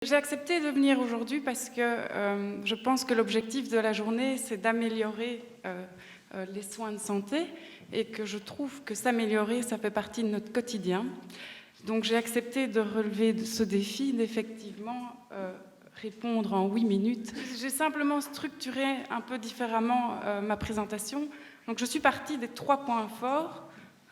J'ai accepté de venir aujourd'hui parce que je pense que l'objectif de la journée, c'est d'améliorer les soins de santé et que je trouve que s'améliorer, ça fait partie de notre quotidien. Donc j'ai accepté de relever ce défi, d'effectivement répondre en 8 minutes. J'ai simplement structuré un peu différemment ma présentation. Donc je suis partie des 3 points forts.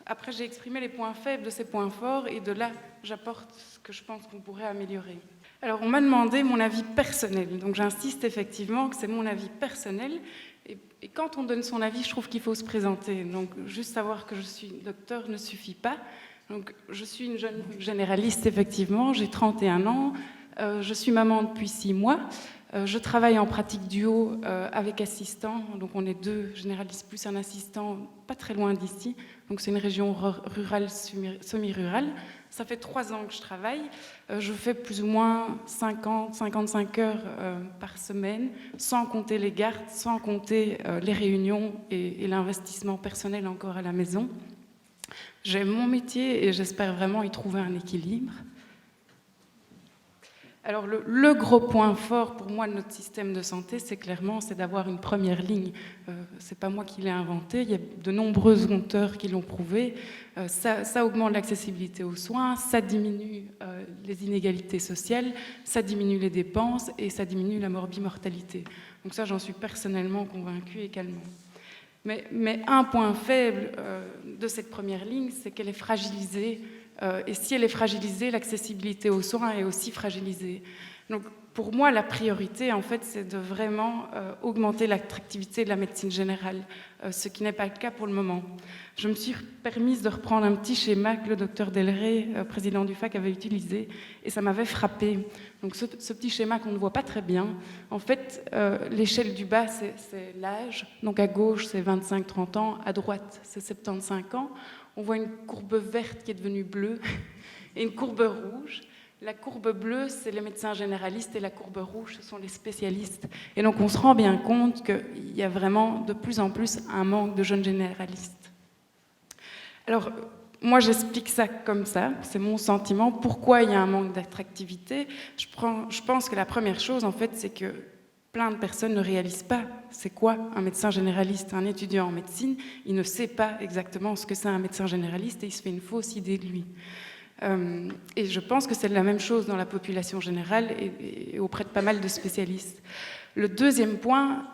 Après, j'ai exprimé les points faibles de ces points forts et de là, j'apporte ce que je pense qu'on pourrait améliorer. Alors, on m'a demandé mon avis personnel. Donc, j'insiste effectivement que c'est mon avis personnel. Et quand on donne son avis, je trouve qu'il faut se présenter. Donc, juste savoir que je suis docteur ne suffit pas. Donc, je suis une jeune généraliste, effectivement. J'ai 31 ans. Je suis maman depuis 6 mois. Je travaille en pratique duo avec assistant. Donc, on est 2 généralistes plus un assistant, pas très loin d'ici. Donc, c'est une région rurale, semi-rurale. Ça fait 3 ans que je travaille. Je fais plus ou moins 50-55 heures par semaine, sans compter les gardes, sans compter les réunions et l'investissement personnel encore à la maison. J'aime mon métier et j'espère vraiment y trouver un équilibre. Alors le gros point fort pour moi de notre système de santé, c'est d'avoir une première ligne. C'est pas moi qui l'ai inventé, il y a de nombreux auteurs qui l'ont prouvé. Ça augmente l'accessibilité aux soins, ça diminue les inégalités sociales, ça diminue les dépenses et ça diminue la morbimortalité. Donc ça, j'en suis personnellement convaincue également. Mais un point faible de cette première ligne, c'est qu'elle est fragilisée. Et si elle est fragilisée, l'accessibilité aux soins est aussi fragilisée. Donc, pour moi, la priorité, en fait, c'est de vraiment augmenter l'attractivité de la médecine générale, ce qui n'est pas le cas pour le moment. Je me suis permise de reprendre un petit schéma que le docteur Delray, président du FAC, avait utilisé, et ça m'avait frappé. Donc, ce petit schéma qu'on ne voit pas très bien, en fait, l'échelle du bas, c'est l'âge. Donc, à gauche, c'est 25-30 ans, à droite, c'est 75 ans. On voit une courbe verte qui est devenue bleue et une courbe rouge. La courbe bleue, c'est les médecins généralistes et la courbe rouge, ce sont les spécialistes. Et donc, on se rend bien compte qu'il y a vraiment de plus en plus un manque de jeunes généralistes. Alors, moi, j'explique ça comme ça, c'est mon sentiment. Pourquoi il y a un manque d'attractivité ? Je pense que la première chose, en fait, c'est que plein de personnes ne réalisent pas c'est quoi un médecin généraliste. Un étudiant en médecine, il ne sait pas exactement ce que c'est un médecin généraliste et il se fait une fausse idée de lui. Et je pense que c'est la même chose dans la population générale et auprès de pas mal de spécialistes. Le deuxième point,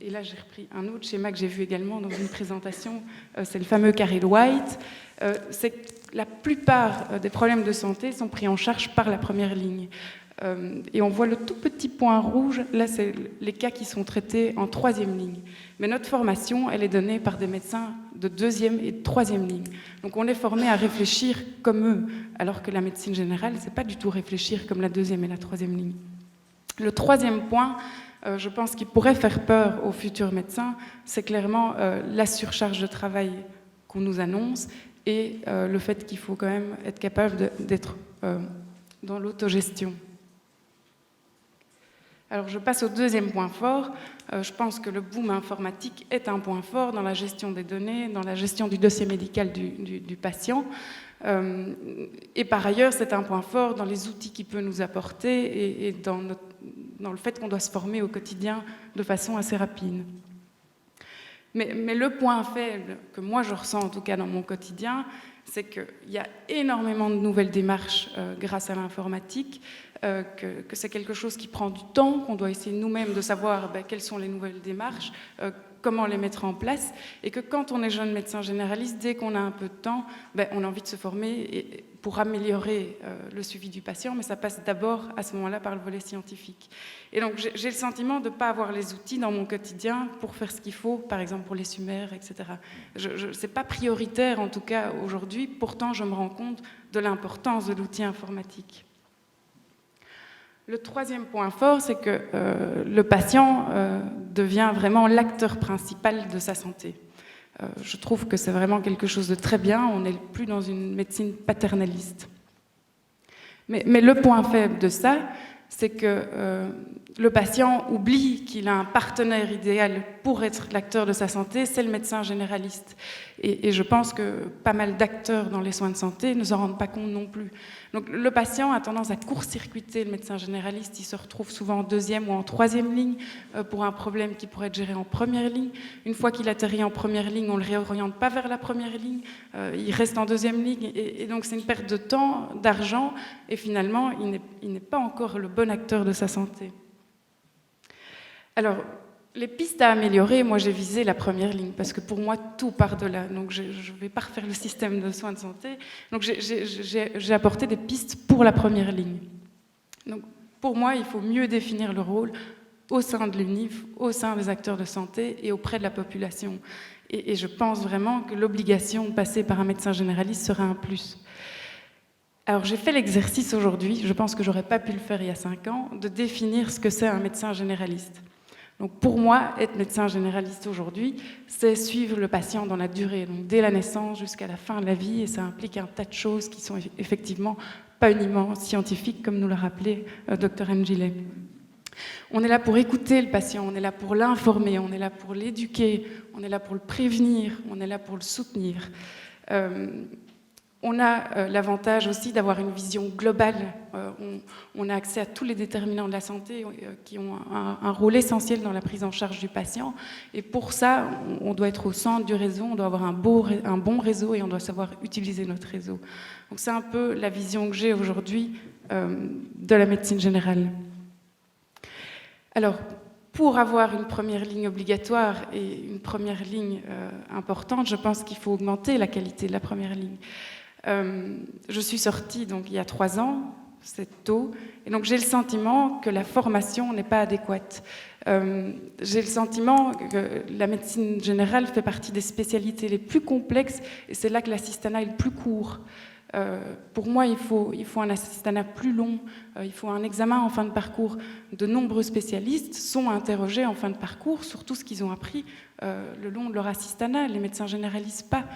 et là j'ai repris un autre schéma que j'ai vu également dans une présentation, c'est le fameux carré de White, c'est que la plupart des problèmes de santé sont pris en charge par la première ligne. Et on voit le tout petit point rouge, là c'est les cas qui sont traités en 3e ligne. Mais notre formation, elle est donnée par des médecins de 2e et de 3e ligne. Donc on est formé à réfléchir comme eux, alors que la médecine générale, c'est pas du tout réfléchir comme la 2e et la 3e ligne. Le 3e point, je pense qu'il pourrait faire peur aux futurs médecins, c'est clairement la surcharge de travail qu'on nous annonce et le fait qu'il faut quand même être capable d'être dans l'autogestion. Alors je passe au 2e point fort. Je pense que le boom informatique est un point fort dans la gestion des données, dans la gestion du dossier médical du patient. Et par ailleurs, c'est un point fort dans les outils qu'il peut nous apporter et dans le fait qu'on doit se former au quotidien de façon assez rapide. Mais le point faible que moi je ressens en tout cas dans mon quotidien, c'est qu'il y a énormément de nouvelles démarches grâce à l'informatique, que c'est quelque chose qui prend du temps, qu'on doit essayer nous-mêmes de savoir quelles sont les nouvelles démarches, comment les mettre en place, et que quand on est jeune médecin généraliste, dès qu'on a un peu de temps, on a envie de se former pour améliorer le suivi du patient, mais ça passe d'abord à ce moment-là par le volet scientifique. Et donc j'ai le sentiment de ne pas avoir les outils dans mon quotidien pour faire ce qu'il faut, par exemple pour les SUMER, etc. Ce n'est pas prioritaire en tout cas aujourd'hui, pourtant je me rends compte de l'importance de l'outil informatique. Le 3e point fort, c'est que le patient devient vraiment l'acteur principal de sa santé. Je trouve que c'est vraiment quelque chose de très bien, on n'est plus dans une médecine paternaliste. Mais le point faible de ça, c'est que le patient oublie qu'il a un partenaire idéal pour être l'acteur de sa santé, c'est le médecin généraliste. Et je pense que pas mal d'acteurs dans les soins de santé ne s'en rendent pas compte non plus. Donc le patient a tendance à court-circuiter le médecin généraliste, il se retrouve souvent en deuxième ou en troisième ligne pour un problème qui pourrait être géré en première ligne. Une fois qu'il atterrit en première ligne, on ne le réoriente pas vers la première ligne, il reste en deuxième ligne, et donc c'est une perte de temps, d'argent, et finalement il n'est pas encore le bon acteur de sa santé. Alors, les pistes à améliorer, moi j'ai visé la première ligne, parce que pour moi tout part de là, donc je ne vais pas refaire le système de soins de santé, donc j'ai apporté des pistes pour la première ligne. Donc pour moi, il faut mieux définir le rôle au sein de l'UNIF, au sein des acteurs de santé et auprès de la population. Et je pense vraiment que l'obligation de passer par un médecin généraliste serait un plus. Alors j'ai fait l'exercice aujourd'hui, je pense que j'aurais pas pu le faire il y a 5 ans, de définir ce que c'est un médecin généraliste. Donc pour moi, être médecin généraliste aujourd'hui, c'est suivre le patient dans la durée, donc dès la naissance jusqu'à la fin de la vie, et ça implique un tas de choses qui sont effectivement pas uniquement scientifiques, comme nous l'a rappelé Dr Njile. On est là pour écouter le patient, on est là pour l'informer, on est là pour l'éduquer, on est là pour le prévenir, on est là pour le soutenir. On a l'avantage aussi d'avoir une vision globale. On a accès à tous les déterminants de la santé qui ont un rôle essentiel dans la prise en charge du patient. Et pour ça, on doit être au centre du réseau, on doit avoir un bon réseau et on doit savoir utiliser notre réseau. Donc c'est un peu la vision que j'ai aujourd'hui de la médecine générale. Alors, pour avoir une première ligne obligatoire et une première ligne importante, je pense qu'il faut augmenter la qualité de la première ligne. Je suis sortie donc, il y a 3 ans, c'est tôt, et donc j'ai le sentiment que la formation n'est pas adéquate. J'ai le sentiment que la médecine générale fait partie des spécialités les plus complexes, et c'est là que l'assistanat est le plus court. Pour moi, il faut un assistanat plus long, il faut un examen en fin de parcours. De nombreux spécialistes sont interrogés en fin de parcours sur tout ce qu'ils ont appris le long de leur assistanat. Les médecins généralistes pas,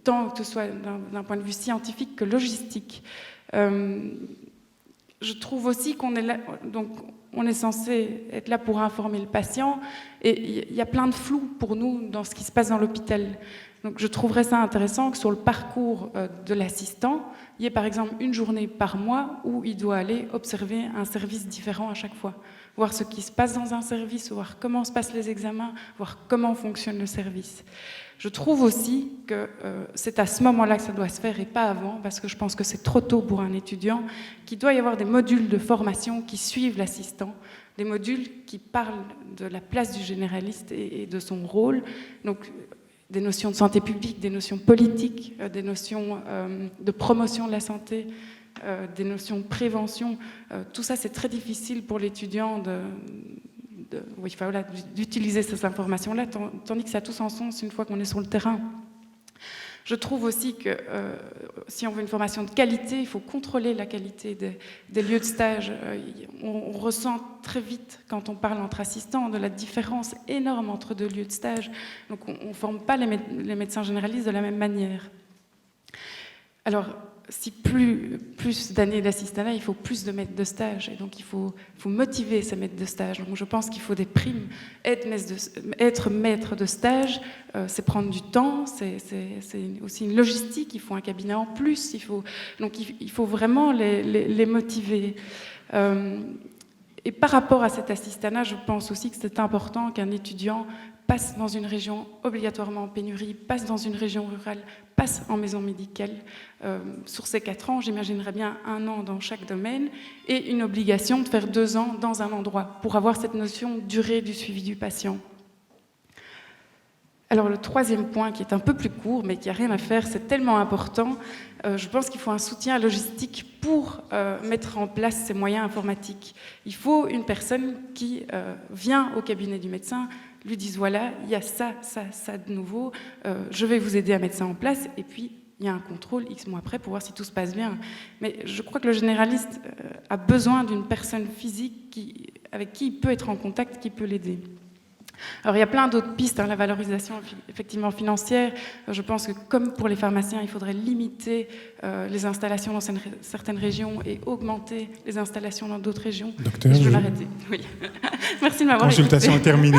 tant que ce soit d'un point de vue scientifique que logistique. Je trouve aussi qu'on est là, donc on est censé être là pour informer le patient, et il y a plein de flou pour nous dans ce qui se passe dans l'hôpital. Donc je trouverais ça intéressant que sur le parcours de l'assistant, il y ait par exemple une journée par mois où il doit aller observer un service différent à chaque fois. Voir ce qui se passe dans un service, voir comment se passent les examens, voir comment fonctionne le service. Je trouve aussi que c'est à ce moment-là que ça doit se faire et pas avant, parce que je pense que c'est trop tôt pour un étudiant, qu'il doit y avoir des modules de formation qui suivent l'assistant, des modules qui parlent de la place du généraliste et de son rôle. Donc, des notions de santé publique, des notions politiques, des notions de promotion de la santé, des notions de prévention. Tout ça, c'est très difficile pour l'étudiant d'utiliser ces informations-là, tandis que ça a tout son sens une fois qu'on est sur le terrain. Je trouve aussi que si on veut une formation de qualité, il faut contrôler la qualité des lieux de stage. On ressent très vite, quand on parle entre assistants, de la différence énorme entre 2 lieux de stage. Donc on ne forme pas les médecins généralistes de la même manière. Alors, si plus d'années d'assistanat, il faut plus de maîtres de stage. Et donc, il faut motiver ces maîtres de stage. Donc, je pense qu'il faut des primes. Être maître de stage, c'est prendre du temps, c'est aussi une logistique. Il faut un cabinet en plus. Donc, il faut vraiment les motiver. Et par rapport à cet assistanat, je pense aussi que c'est important qu'un étudiant passe dans une région obligatoirement en pénurie, passe dans une région rurale, passe en maison médicale. Sur ces 4 ans, j'imaginerais bien 1 an dans chaque domaine et une obligation de faire 2 ans dans un endroit pour avoir cette notion de durée du suivi du patient. Alors le 3e point, qui est un peu plus court, mais qui n'a rien à faire, c'est tellement important. Je pense qu'il faut un soutien logistique pour mettre en place ces moyens informatiques. Il faut une personne qui vient au cabinet du médecin, lui dise voilà, il y a ça de nouveau, je vais vous aider à mettre ça en place, et puis il y a un contrôle X mois après pour voir si tout se passe bien. Mais je crois que le généraliste a besoin d'une personne physique avec qui il peut être en contact, qui peut l'aider. Alors il y a plein d'autres pistes, la valorisation effectivement financière. Je pense que comme pour les pharmaciens, il faudrait limiter les installations dans certaines régions et augmenter les installations dans d'autres régions. Docteur, je vais m'arrêter. Oui. Merci de m'avoir écouté. Consultation est terminée.